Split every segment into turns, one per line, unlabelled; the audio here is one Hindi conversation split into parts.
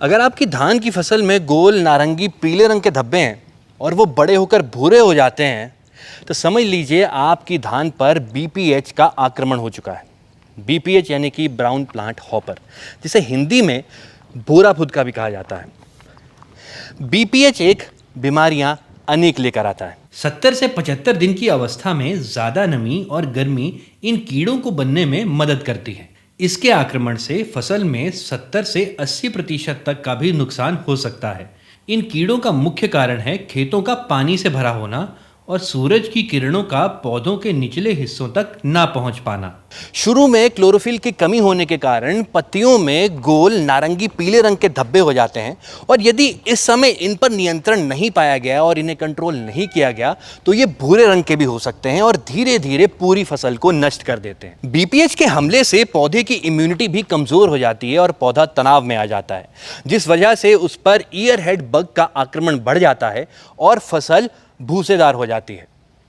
अगर आपकी धान की फसल में गोल नारंगी पीले रंग के धब्बे हैं और वो बड़े होकर भूरे हो जाते हैं तो समझ लीजिए आपकी धान पर बीपीएच का आक्रमण हो चुका है। बीपीएच यानी कि ब्राउन प्लांट हॉपर, जिसे हिंदी में भूरा फुदका भी कहा जाता है। बीपीएच एक बीमारियां अनेक लेकर आता है।
70 से 75 दिन की अवस्था में ज्यादा नमी और गर्मी इन कीड़ों को बनने में मदद करती है। इसके आक्रमण से फसल में 70 से 80% तक का भी नुकसान हो सकता है। इन कीड़ों का मुख्य कारण है खेतों का पानी से भरा होना और सूरज की किरणों का पौधों के निचले हिस्सों तक ना पहुंच पाना।
शुरू में क्लोरोफिल की कमी होने के कारण पत्तियों में गोल नारंगी पीले रंग के धब्बे हो जाते हैं और यदि इस समय इन पर नियंत्रण नहीं पाया गया और इन्हें कंट्रोल नहीं किया गया तो ये भूरे रंग के भी हो सकते हैं और धीरे धीरे पूरी फसल को नष्ट कर देते हैं। बीपीएच के हमले से पौधे की इम्यूनिटी भी कमजोर हो जाती है और पौधा तनाव में आ जाता है, जिस वजह से उस पर ईयर हेड बग का आक्रमण बढ़ जाता है और फसल भूसेदार हो जाती है।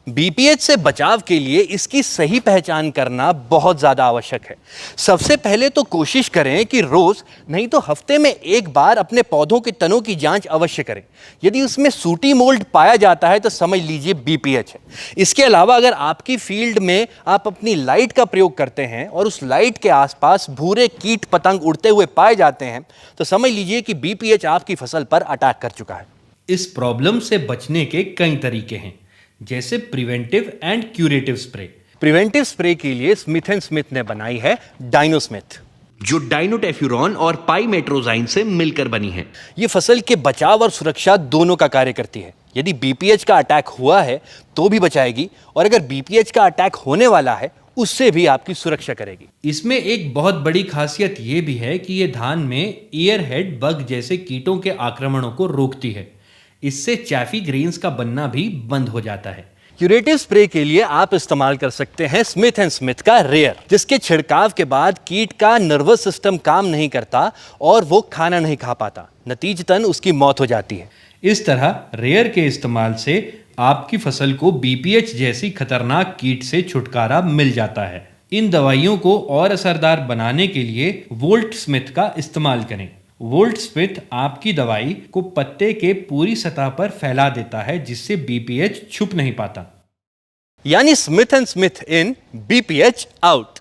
बीपीएच से बचाव के लिए इसकी सही पहचान करना बहुत ज्यादा आवश्यक है। सबसे पहले तो कोशिश करें कि रोज नहीं तो हफ्ते में एक बार अपने पौधों के तनों की जांच अवश्य करें। यदि उसमें सूटी मोल्ड पाया जाता है तो समझ लीजिए बीपीएच है। इसके अलावा अगर आपकी फील्ड में आप अपनी लाइट का प्रयोग करते हैं और उस लाइट के आसपास भूरे कीट पतंग उड़ते हुए पाए जाते हैं तो समझ लीजिए कि बीपीएच आपकी फसल पर अटैक कर चुका है।
इस प्रॉब्लम से बचने के कई तरीके हैं, जैसे preventive and curative spray.
Preventive spray के लिए स्मिथ एंड स्मिथ ने बनाई है डायनोस्मिथ,
जो डाइनोटेफ्यूरॉन और पाइमेट्रोजाइन से मिलकर बनी है।
ये फसल के बचाव और सुरक्षा दोनों का कार्य करती है। यदि बीपीएच का अटैक हुआ है तो भी बचाएगी और अगर बीपीएच का अटैक होने वाला है उससे भी आपकी सुरक्षा करेगी।
इसमें एक बहुत बड़ी खासियत ये भी है कि ये धान में ईयर हेड बग जैसे कीटों के आक्रमणों को रोकती है। इससे चैफी ग्रेन्स का बनना भी बंद हो जाता है।
क्यूरेटिव स्प्रे के लिए आप इस्तेमाल कर सकते हैं स्मिथ एंड स्मिथ का रेयर, जिसके छिड़काव के बाद कीट का नर्वस सिस्टम काम नहीं करता और वो खाना नहीं खा पाता, नतीजतन उसकी मौत हो जाती है।
इस तरह रेयर के इस्तेमाल से आपकी फसल को बीपीएच जैसी खतरनाक कीट से छुटकारा मिल जाता है। इन दवाइयों को और असरदार बनाने के लिए वोल्ट स्मिथ का इस्तेमाल करें। वोल्ट स्मिथ आपकी दवाई को पत्ते के पूरी सतह पर फैला देता है, जिससे बीपीएच छुप नहीं पाता।
यानी Smith and Smith in, BPH out.